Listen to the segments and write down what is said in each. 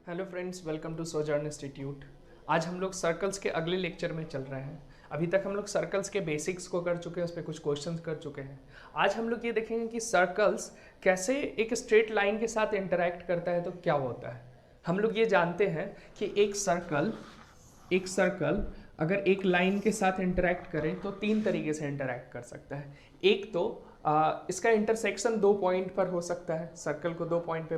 Hello friends, welcome to Sojourn institute. आज हम लोग सर्कल्स के अगले लेक्चर में चल रहे हैं। अभी तक हम लोग सर्कल्स के बेसिक्स को कर चुके हैं, उस पर कुछ क्वेश्चंस कर चुके हैं। आज हम लोग ये देखेंगे कि सर्कल्स कैसे एक स्ट्रेट लाइन के साथ इंटरैक्ट करता है तो क्या होता है। हम लोग ये जानते हैं कि एक सर्कल अगर एक लाइन के साथ इंटरैक्ट करे तो तीन तरीके से इंटरैक्ट कर सकता है। एक तो इसका इंटरसेक्शन दो पॉइंट पर हो सकता है, सर्कल को दो पॉइंट पे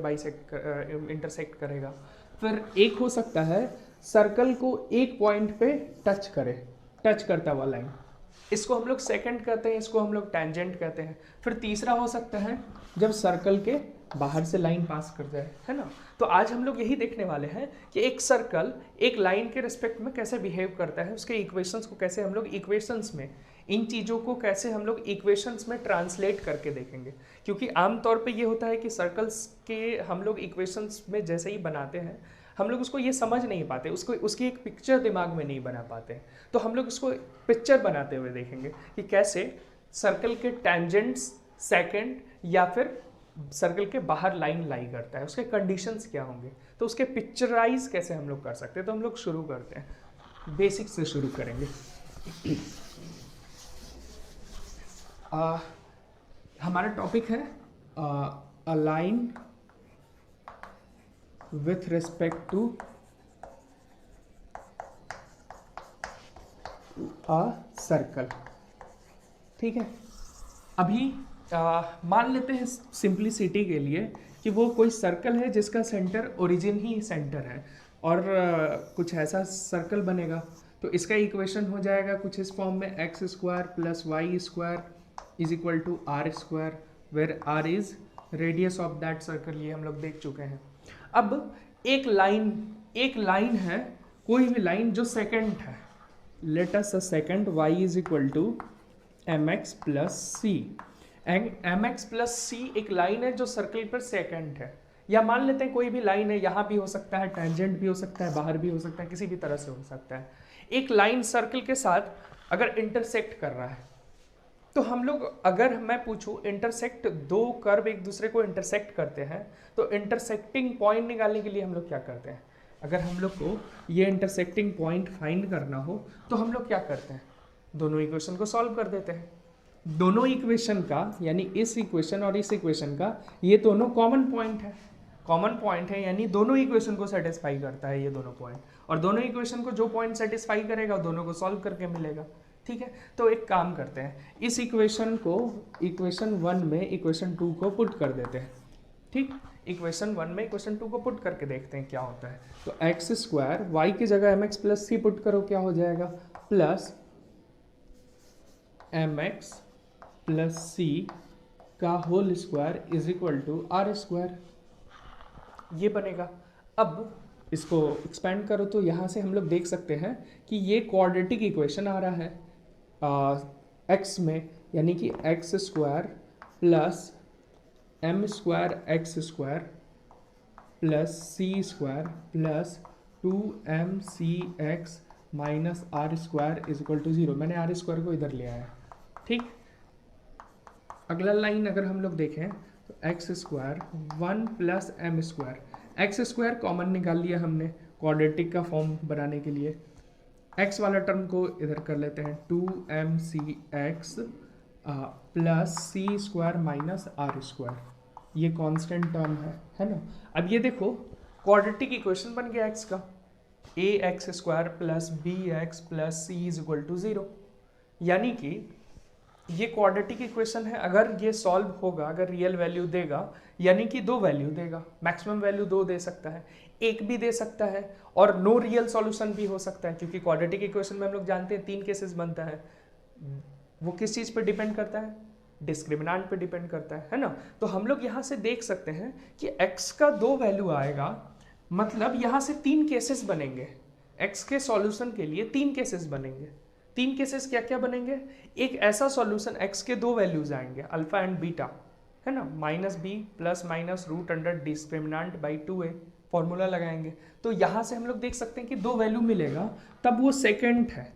इंटरसेक्ट करेगा। फिर एक हो सकता है सर्कल को एक पॉइंट पे टच करता हुआ लाइन, इसको हम लोग सेकंड कहते हैं, इसको हम लोग टेंजेंट कहते हैं। फिर तीसरा हो सकता है जब सर्कल के बाहर से लाइन पास कर जाए, है ना। तो आज हम लोग यही देखने वाले हैं कि एक सर्कल एक लाइन के रिस्पेक्ट में कैसे बिहेव करता है, उसके इक्वेशंस को कैसे हम लोग इक्वेशंस में, इन चीज़ों को कैसे हम लोग इक्वेशंस में ट्रांसलेट करके देखेंगे। क्योंकि आमतौर पे ये होता है कि सर्कल्स के हम लोग इक्वेशंस में जैसे ही बनाते हैं हम लोग उसको ये समझ नहीं पाते, उसकी एक पिक्चर दिमाग में नहीं बना पाते। तो हम लोग इसको पिक्चर बनाते हुए देखेंगे कि कैसे सर्कल के टेंजेंट्स सेकंड या फिर सर्कल के बाहर लाइन लाई करता है, उसके कंडीशंस क्या होंगे, तो उसके पिक्चराइज कैसे हम लोग कर सकते हैं। तो हम लोग शुरू करते हैं, बेसिक से शुरू करेंगे। हमारा टॉपिक है a line with respect to a circle. ठीक है, अभी मान लेते हैं सिंप्लिसिटी के लिए कि वो कोई सर्कल है जिसका सेंटर ओरिजिन ही सेंटर है और कुछ ऐसा सर्कल बनेगा। तो इसका इक्वेशन हो जाएगा कुछ इस फॉर्म में, x square plus y square is equal to r square, where r is radius of that circle. ये हम लोग देख चुके हैं। अब एक लाइन है, कोई भी लाइन जो सेकंड है, let us a second y is equal to m x plus c. M x plus c एक लाइन है जो सर्कल पर सेकंड है, या मान लेते हैं कोई भी लाइन है, यहाँ भी हो सकता है, टेंजेंट भी हो सकता है, बाहर भी हो सकता है, किसी भी तरह से हो सकता है। एक लाइन सर्कल के साथ अगर इंटरसेक्ट कर रहा है तो हम लोग, अगर मैं पूछूं इंटरसेक्ट, दो कर्व एक दूसरे को इंटरसेक्ट करते हैं तो इंटरसेक्टिंग पॉइंट निकालने के लिए हम लोग क्या करते हैं। अगर हम लोग को ये इंटरसेक्टिंग पॉइंट फाइंड करना हो तो हम लोग क्या करते हैं, दोनों इक्वेशन को सॉल्व कर देते हैं। दोनों इक्वेशन का, यानी इस इक्वेशन और इस इक्वेशन का, ये दोनों कॉमन पॉइंट है, यानी दोनों इक्वेशन को सेटिस्फाई करता है ये दोनों पॉइंट। और दोनों इक्वेशन को जो पॉइंट सेटिस्फाई करेगा दोनों को सॉल्व करके मिलेगा। ठीक है, तो एक काम करते हैं, इस इक्वेशन को इक्वेशन 1 में इक्वेशन 2 को पुट कर देते हैं। ठीक, इक्वेशन 1 में इक्वेशन 2 को पुट करके देखते हैं क्या होता है। तो एक्स स्क्वायर वाई की जगह m x plus c put करो, क्या हो जाएगा, plus m x plus c का whole square is equal to r square, ये बनेगा। अब इसको एक्सपेंड करो तो यहाँ से हम लोग देख सकते हैं कि ये क्वाड्रेटिक इक्वेशन आ रहा है एक्स में, यानी कि x square plus m square x square plus c square plus 2mcx minus r square is equal to 0। मैंने आर स्क्वायर को इधर लिया है। ठीक, अगला लाइन अगर हम लोग देखें तो x square 1 plus m square, x square common निकाल लिया हमने क्वाड्रेटिक का फॉर्म बनाने के लिए। एक्स वाला टर्म को इधर कर लेते हैं, 2mcx plus c square minus r square, ये कांस्टेंट टर्म है ना। अब ये देखो क्वाड्रेटिक इक्वेशन बन गया एक्स का, a x square plus b x plus c is equal to 0, यानी कि ये क्वाड्रेटिक इक्वेशन है। अगर ये सॉल्व होगा, अगर रियल वैल्यू देगा, यानी कि दो वैल्यू देगा, मैक्सिमम वैल्यू दो दे सकता है, एक भी दे सकता है, और नो रियल सॉल्यूशन भी हो सकता है। क्योंकि क्वाड्रेटिक इक्वेशन में हम लोग जानते हैं 3 केसेस बनता है। वो किस चीज़ पर डिपेंड करता है, डिस्क्रिमिनेंट पे डिपेंड करता है ना। तो हम लोग यहाँ से देख सकते हैं कि x का दो वैल्यू आएगा, मतलब यहाँ से 3 केसेस बनेंगे। x के सॉल्यूशन के लिए 3 केसेस बनेंगे। 3 केसेस क्या क्या बनेंगे, एक ऐसा सॉल्यूशन x के दो वैल्यूज आएंगे अल्फा एंड बीटा, है ना, minus b plus minus root under discriminant by 2a, formula लगाएंगे। तो यहाँ से हम लोग देख सकते हैं कि दो वैल्यू मिलेगा, तब वो सेकंड है।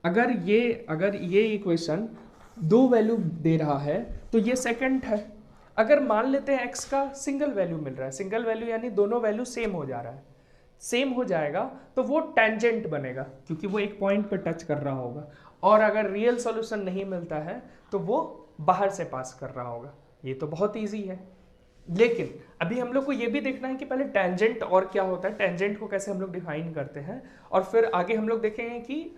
अगर ये इक्वेशन दो वैल्यू दे रहा है तो ये सेकंड है। अगर मान लेते हैं x का सिंगल वैल्यू मिल रहा है, सिंगल वैल्यू यानी दोनों वैल्यू सेम हो जा रहा है, सेम हो जाएगा तो वो टेंजेंट बनेगा, क्योंकि वो एक पॉइंट पे टच कर रहा होगा। और अगर रियल सॉल्यूशन नहीं मिलता है तो वो बाहर से पास कर रहा होगा। ये तो बहुत ईजी है। लेकिन अभी हम लोग को ये भी देखना है कि पहले टेंजेंट और क्या होता है, टेंजेंट को कैसे हम लोग डिफाइन करते हैं, और फिर आगे हम लोग देखेंगे कि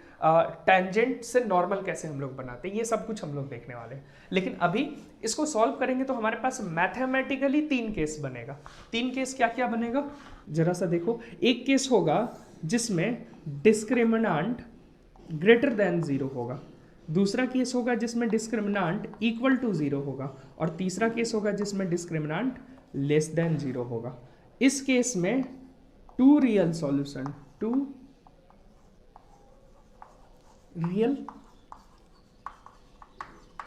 टेंजेंट से नॉर्मल कैसे हम लोग बनाते हैं। ये सब कुछ हम लोग देखने वाले हैं। लेकिन अभी इसको सॉल्व करेंगे तो हमारे पास मैथमेटिकली 3 केस बनेगा। 3 केस क्या क्या बनेगा जरा सा देखो। एक केस होगा जिसमें डिस्क्रिमिनांट ग्रेटर देन 0 होगा, दूसरा केस होगा जिसमें डिस्क्रिमिनांट इक्वल टू 0 होगा, और तीसरा केस होगा जिसमें डिस्क्रिमिनांट लेस देन 0 होगा। इस केस में 2 रियल सॉल्यूशन, 2 रियल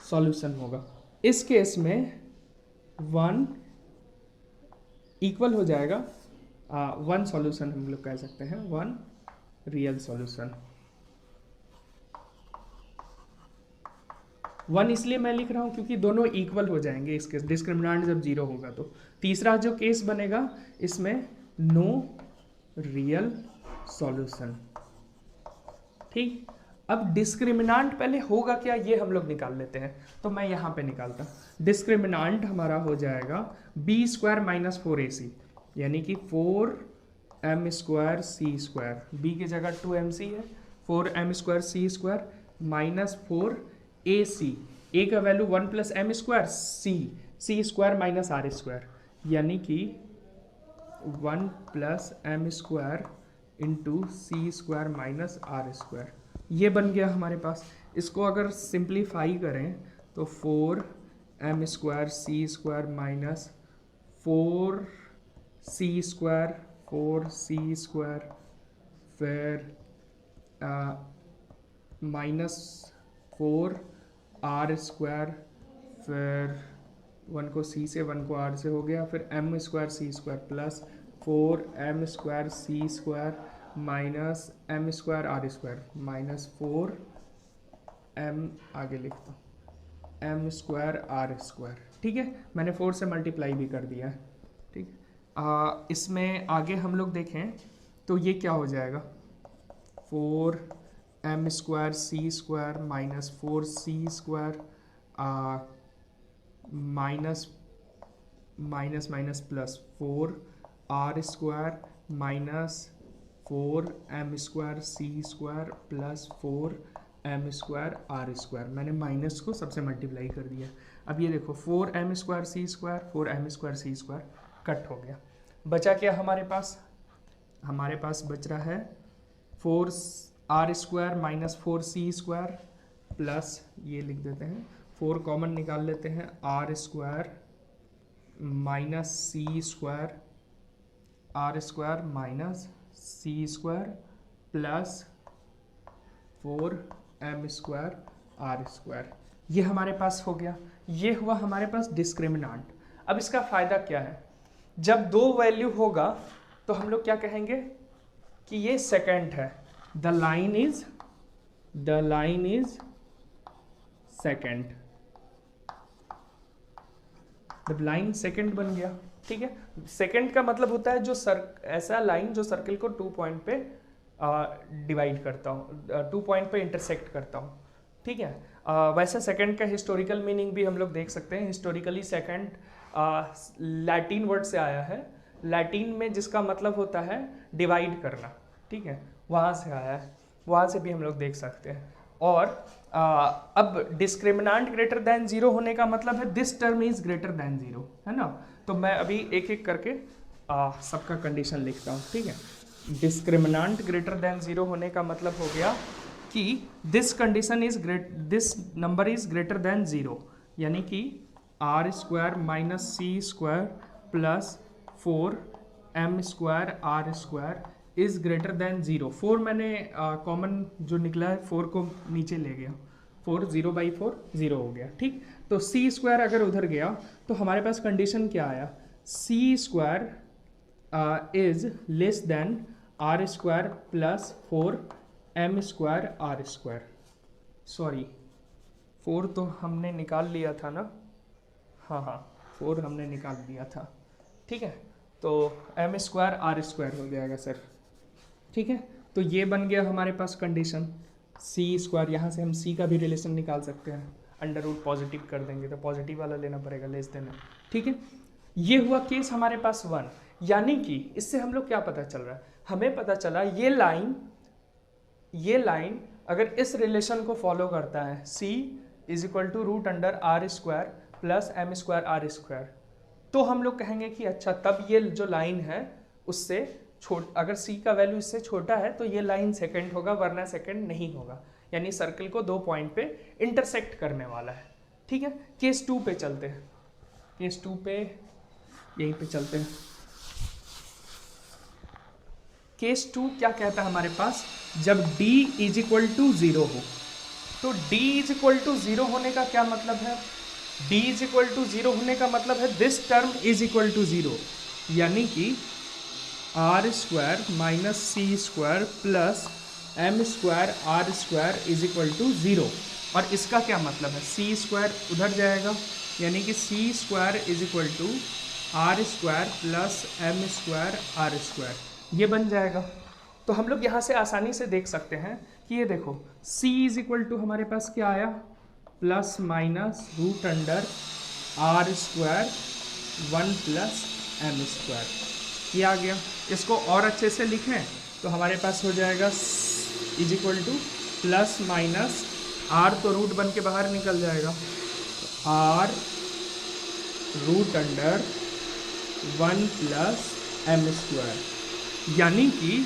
सॉल्यूशन होगा। इस केस में 1 इक्वल हो जाएगा 1 सॉल्यूशन, हम लोग कह सकते हैं 1 रियल सॉल्यूशन। 1 इसलिए मैं लिख रहा हूं क्योंकि दोनों इक्वल हो जाएंगे इस केस, डिस्क्रिमिनांट जब 0 होगा तो। तीसरा जो केस बनेगा इसमें नो रियल सॉल्यूशन। ठीक, अब डिस्क्रिमिनांट पहले होगा क्या ये हम लोग निकाल लेते हैं। तो मैं यहां पे निकालता हूं। डिस्क्रिमिनांट हमारा हो जाएगा बी स्क्वायर माइनस 4ac, यानी कि 4m square c square, B की जगह 2mc है, 4m square c square minus 4ac, a का value 1 plus m square, c square minus r square, यानी कि 1 plus m square into c square minus r square. ये बन गया हमारे पास। इसको अगर सिंप्लीफाई करें तो 4m square c square minus 4c square, 4c square, फिर माइनस 4r स्क्वायर, फिर 1 को c से 1 को r से हो गया, फिर m square c square plus 4m square c square minus m square r square minus 4m, आगे लिखता हूँ m स्क्वायर आर स्क्वायर। ठीक है, मैंने 4 से मल्टीप्लाई भी कर दिया है। ठीक, इसमें आगे हम लोग देखें तो ये क्या हो जाएगा, 4m square c square minus 4c square minus minus minus plus 4r square minus 4m square c square plus 4m square r square. मैंने माइनस को सबसे मल्टीप्लाई कर दिया। अब ये देखो 4m square c square, 4m square c square cut हो गया। बचा क्या हमारे पास, हमारे पास बच रहा है 4r square minus 4c square plus, ये लिख देते हैं 4 कॉमन निकाल लेते हैं, r square minus c square, r square minus c square plus 4m square r square. ये हमारे पास हो गया। ये हुआ हमारे पास डिस्क्रिमिनांट। अब इसका फायदा क्या है, जब 2 वैल्यू होगा तो हम लोग क्या कहेंगे कि ये सेकंड है, the line is second, the line second बन गया। ठीक है, सेकंड का मतलब होता है जो ऐसा लाइन जो सर्कल को 2 पॉइंट पे डिवाइड करता हूँ, 2 पॉइंट पे इंटरसेक्ट करता हूँ। ठीक है, वैसे सेकंड का हिस्टोरिकल मीनिंग भी हम लोग देख सकते हैं। हिस्टोरिकली सेकंड लैटिन वर्ड से आया है, लैटिन में जिसका मतलब होता है डिवाइड करना। ठीक है, वहाँ से आया है, वहाँ से भी हम लोग देख सकते हैं। और अब डिस्क्रिमिनांट ग्रेटर देन 0 होने का मतलब है this term is greater than 0, है ना। तो मैं अभी एक एक करके सबका कंडीशन लिखता हूँ। ठीक है, डिस्क्रिमिनांट ग्रेटर देन 0 होने का मतलब हो गया कि this condition is this number is greater than 0, यानी कि r square minus c square plus 4m square r square is greater than 0। 4 मैंने कॉमन जो निकला है 4 को नीचे ले गया, 4 0/4 0 हो गया। ठीक, तो सी स्क्वायर अगर उधर गया तो हमारे पास कंडीशन क्या आया, c square is less than r square plus 4m square r square. Sorry, 4 तो हमने निकाल लिया था ना, हाँ 4 हमने निकाल लिया था। ठीक है, तो m स्क्वायर आर स्क्वायर हो जाएगा सर। ठीक है, तो ये बन गया हमारे पास कंडीशन सी स्क्वायर। यहाँ से हम सी का भी रिलेशन निकाल सकते हैं, अंडर रूट पॉजिटिव कर देंगे तो पॉजिटिव वाला लेना पड़ेगा, लेस देन। ठीक है, ये हुआ केस हमारे पास 1। यानी कि इससे हम लोग क्या पता चल रहा है, हमें पता चला ये लाइन अगर इस रिलेशन को फॉलो करता है, c is equal to root under r square plus m square r square, तो हम लोग कहेंगे कि अच्छा तब ये जो लाइन है उससे अगर c का वैल्यू इससे छोटा है तो ये लाइन सेकंड होगा, वरना सेकंड नहीं होगा। यानी सर्कल को 2 पॉइंट पे इंटरसेक्ट करने वाला है। ठीक है, केस 2 पे चलते हैं, केस 2 पे यहीं पे चलते हैं। केस 2 क्या कहता है हमारे पास, जब d इज इक्वल टू 0 हो, तो d इज इक्वल टू 0 होने का क्या मतलब है, d इज इक्वल टू 0 होने का मतलब है this term is equal to 0, यानी कि r square minus c square plus m square r square is equal to 0। और इसका क्या मतलब है, सी स्क्वायर उधर जाएगा, यानी कि c square is equal to r square plus m square r square, ये बन जाएगा। तो हम लोग यहाँ से आसानी से देख सकते हैं कि ये देखो c इज इक्वल टू हमारे पास क्या आया, plus minus root under r square 1 plus m square, ये आ गया। इसको और अच्छे से लिखें तो हमारे पास हो जाएगा is equal to plus minus r तो रूट बन के बाहर निकल जाएगा, r root under 1 plus m square, यानी कि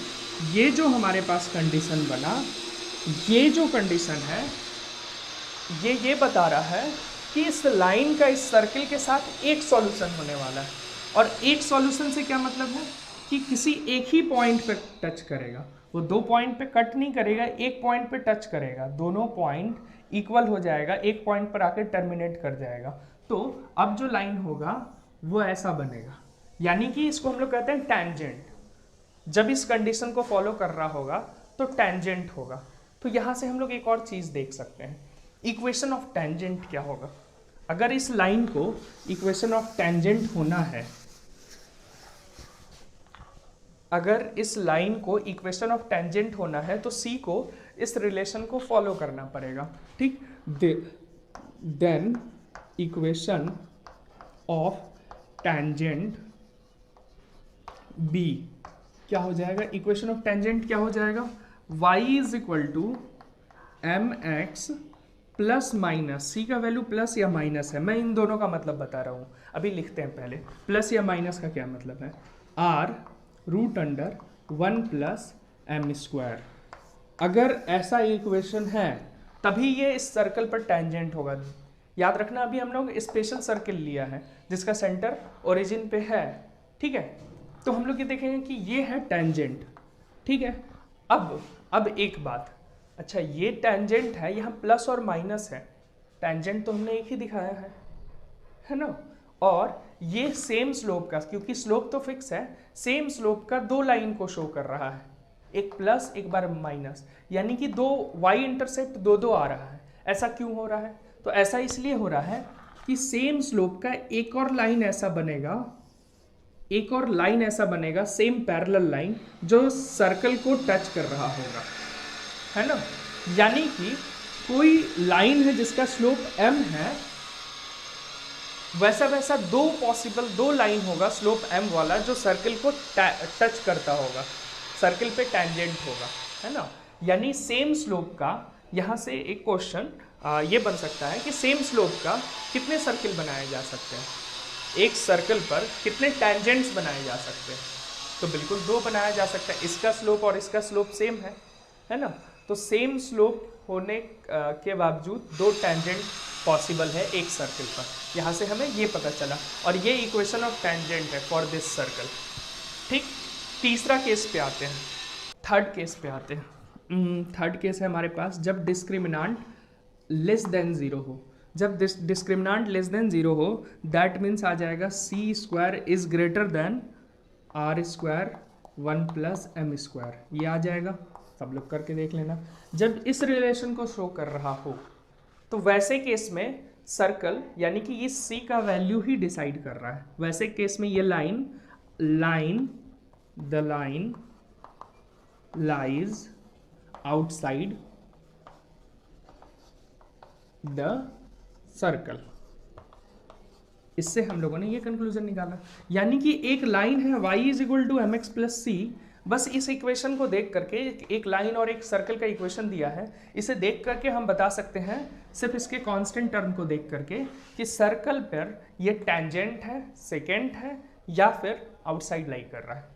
ये जो हमारे पास कंडीशन बना, ये जो कंडीशन है ये बता रहा है कि इस लाइन का इस सर्किल के साथ एक सॉल्यूशन होने वाला है। और एक सॉल्यूशन से क्या मतलब है कि किसी एक ही पॉइंट पे टच करेगा, वो 2 पॉइंट पे कट नहीं करेगा, एक पॉइंट पे टच करेगा, दोनों पॉइंट इक्वल हो जाएगा, एक पॉइंट पर आकर टर्मिनेट कर जाएगा। तो अब जो लाइन होगा वो ऐसा बनेगा, यानी कि इसको हम लोग कहते हैं टैंजेंट। जब इस कंडीशन को फॉलो कर रहा होगा तो टैंजेंट होगा। तो यहाँ से हम लोग एक और चीज़ देख सकते हैं, इक्वेशन ऑफ टैंजेंट क्या होगा। अगर इस लाइन को इक्वेशन ऑफ टैंजेंट होना है, अगर इस लाइन को इक्वेशन ऑफ टैंजेंट होना है तो C को इस रिलेशन को फॉलो करना पड़ेगा। ठीक, then equation of tangent B क्या हो जाएगा, इक्वेशन ऑफ टेंजेंट क्या हो जाएगा, y is equal to m x plus minus, c का वैल्यू प्लस या माइनस है, मैं इन दोनों का मतलब बता रहा हूँ, अभी लिखते हैं पहले। प्लस या माइनस का क्या मतलब है, r root under 1 plus m square. अगर ऐसा इक्वेशन है तभी ये इस सर्कल पर टेंजेंट होगा। याद रखना अभी हम लोग स्पेशल सर्किल लिया है जिसका सेंटर ओरिजिन पे है। ठीक है, तो हम लोग ये देखेंगे कि ये है टेंजेंट। ठीक है, अब एक बात, अच्छा ये टेंजेंट है, यहाँ प्लस और माइनस है, टेंजेंट तो हमने एक ही दिखाया है ना, और ये सेम स्लोप का, क्योंकि स्लोप तो फिक्स है, सेम स्लोप का 2 लाइन को शो कर रहा है, एक प्लस एक बार माइनस, यानी कि 2 वाई इंटरसेप्ट 2 आ रहा है। ऐसा क्यों हो रहा है, तो ऐसा इसलिए हो रहा है कि सेम स्लोप का एक और लाइन ऐसा बनेगा, सेम पैरेलल लाइन जो सर्कल को टच कर रहा होगा, है ना। यानी कि कोई लाइन है जिसका स्लोप m है, वैसा 2 लाइन होगा स्लोप m वाला जो सर्कल को टच करता होगा, सर्कल पे टैंजेंट होगा, है ना। यानी सेम स्लोप का, यहाँ से एक क्वेश्चन ये बन सकता है कि सेम स्लोप का कितने सर्कल बनाए जा सकते हैं, एक सर्कल पर कितने टैंजेंट्स बनाए जा सकते हैं, तो बिल्कुल 2 बनाया जा सकता है। इसका स्लोप और इसका स्लोप सेम है ना, तो सेम स्लोप होने के बावजूद 2 टैंजेंट पॉसिबल है एक सर्कल पर। यहाँ से हमें ये पता चला, और ये इक्वेशन ऑफ टैंजेंट है फॉर दिस सर्कल। ठीक, तीसरा केस पे आते हैं, थर्ड केस पे आते हैं। थर्ड केस है हमारे पास जब डिस्क्रिमिनांट लेस देन 0 हो। जब डिस्क्रिमिनांट लेस देन 0 हो, दैट मीन्स आ जाएगा c square is greater than r square 1 plus m square, ये आ जाएगा। सब लोग करके देख लेना। जब इस रिलेशन को शो कर रहा हो तो वैसे केस में सर्कल, यानी कि ये सी का वैल्यू ही डिसाइड कर रहा है, वैसे केस में ये the line lies outside the circle. इससे हम लोगों ने ये कंक्लूजन निकाला, यानी कि एक लाइन है y is equal to m x plus c. बस इस इक्वेशन को देख करके, एक लाइन और एक सर्कल का इक्वेशन दिया है, इसे देख करके हम बता सकते हैं सिर्फ इसके कांस्टेंट टर्म को देख करके कि सर्कल पर ये टेंजेंट है, सेकेंट है, या फिर आउटसाइड लाई कर रहा है।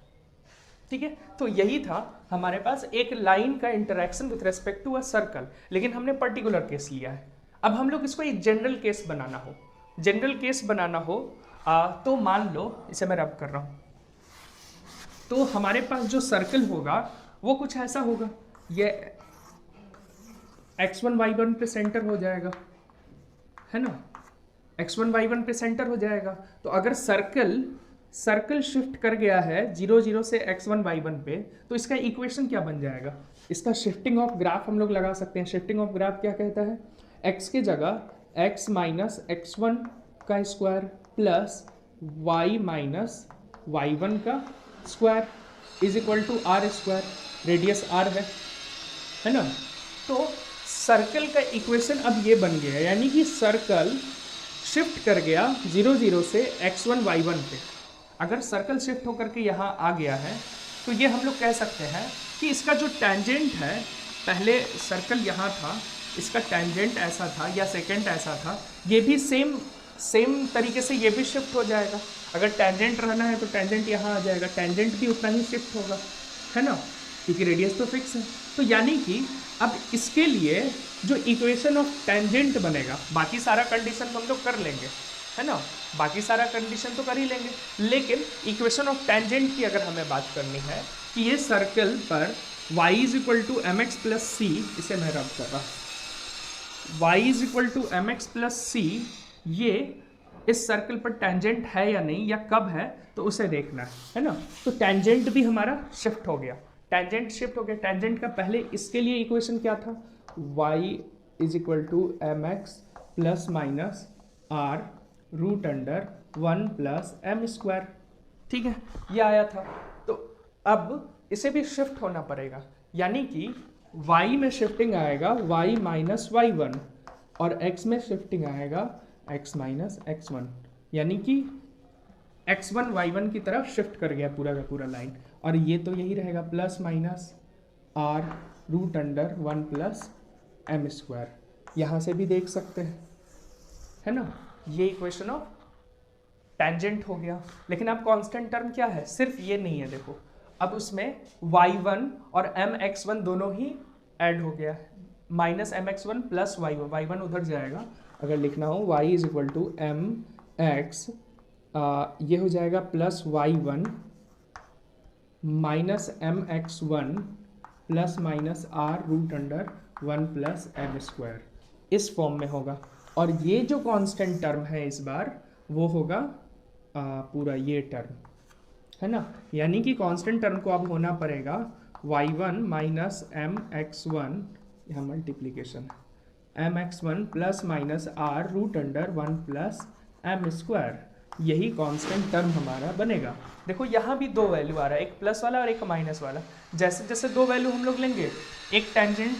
ठीक है, तो यही था हमारे पास एक लाइन का interaction with respect to a circle, लेकिन हमने पर्टिकुलर केस लिया है। अब हम लोग इसको एक जनरल केस बनाना हो, तो मान लो, इसे मैं रब कर रहा हूं, तो हमारे पास जो सर्कल होगा वो कुछ ऐसा होगा, ये x1 y1 पे सेंटर हो जाएगा, है ना, x1 y1 पे सेंटर हो जाएगा। तो अगर सर्कल शिफ्ट कर गया है 0 0 से x1 y1 पे, तो इसका इक्वेशन क्या बन जाएगा? इसका शिफ्टिंग ऑफ ग्राफ हम लोग लगा सकते हैं। शिफ्टिंग ऑफ ग्राफ क्या कहता है? x की जगह x माइनस x1 का square plus y minus y1 का square is equal to r square, radius r है ना। तो सर्कल का इक्वेशन अब ये बन गया, यानी कि सर्कल शिफ्ट कर गया 0 0 से x1 y1 पे। अगर सर्कल शिफ्ट होकर के यहाँ आ गया है तो ये हम लोग कह सकते हैं कि इसका जो टेंजेंट है, पहले सर्कल यहाँ था, इसका टेंजेंट ऐसा था या सेकेंड ऐसा था, ये भी सेम तरीके से ये भी शिफ्ट हो जाएगा। अगर टेंजेंट रहना है तो टेंजेंट यहाँ आ जाएगा, टेंजेंट भी उतना ही शिफ्ट होगा, है ना, क्योंकि रेडियस तो फिक्स है। तो यानी कि अब इसके लिए जो इक्वेशन ऑफ टेंजेंट बनेगा, बाकी सारा कंडीशन तो हम लोग कर लेंगे, है ना, बाकी सारा कंडीशन तो कर ही लेंगे, लेकिन इक्वेशन ऑफ टेंजेंट की अगर हमें बात करनी है कि ये सर्कल पर y is equal to m x plus c, इसे मैं रब कर रहा हूँ, y is equal to m x plus c, ये इस सर्कल पर टेंजेंट है या नहीं, या कब है, तो उसे देखना है ना। तो टेंजेंट भी हमारा शिफ्ट हो गया, टेंजेंट शिफ्ट हो गया। टेंजेंट का पहले इसके लिए इक्वेशन क्या था? y is equal to m x plus minus r root under 1 plus m square. ठीक है, ये आया था। तो अब इसे भी शिफ्ट होना पड़ेगा, यानी कि y में शिफ्टिंग आएगा y माइनस y1 और x में शिफ्टिंग आएगा x माइनस x1, यानी कि x1 y1 की तरफ शिफ्ट कर गया पूरा का पूरा लाइन। और ये तो यही रहेगा plus minus r root under 1 plus m square, यहाँ से भी देख सकते हैं, है ना। ये इक्वेशन ऑफ टेंजेंट हो गया। लेकिन अब कांस्टेंट टर्म क्या है? सिर्फ ये नहीं है, देखो अब उसमें y1 और mx1 दोनों ही ऐड हो गया है, माइनस mx1 प्लस y1 उधर जाएगा। अगर लिखना हो y is equal to m x, ये हो जाएगा plus y1 minus mx1 plus minus r root under 1 plus m square, इस फॉर्म में होगा। और ये जो कांस्टेंट टर्म है इस बार वो होगा पूरा ये टर्म, है ना। यानी कि कांस्टेंट टर्म को अब होना पड़ेगा y1 माइनस mx1, यहाँ मल्टीप्लीकेशन है, mx1 plus minus r root under 1 plus m square, यही कांस्टेंट टर्म हमारा बनेगा। देखो यहाँ भी दो वैल्यू आ रहा है, एक प्लस वाला और एक माइनस वाला। जैसे जैसे दो वैल्यू हम लोग लेंगे, एक टेंजेंट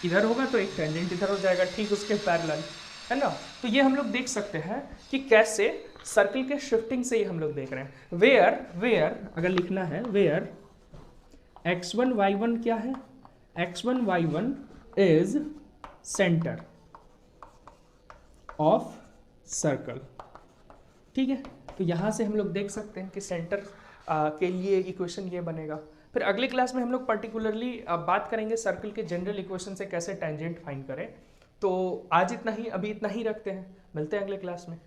इधर होगा तो एक टेंजेंट इधर हो जाएगा, ठीक उसके पैरेलल, है ना। तो ये हम लोग देख सकते हैं कि कैसे सर्कल के शिफ्टिंग से ही हम लोग देख रहे हैं। वेयर अगर लिखना है, वेयर x1 y1 क्या है? x1 y1 is centre of circle. ठीक है, तो यहाँ से हम लोग देख सकते हैं कि सेंटर के लिए इक्वेशन ये बनेगा। फिर अगले क्लास में हम लोग पर्टिकुलरली बात करेंगे सर्कल के जनरल इक्वेशन से कैसे टेंजेंट फाइंड करें। तो आज इतना ही, अभी इतना ही रखते हैं, मिलते हैं अगले क्लास में।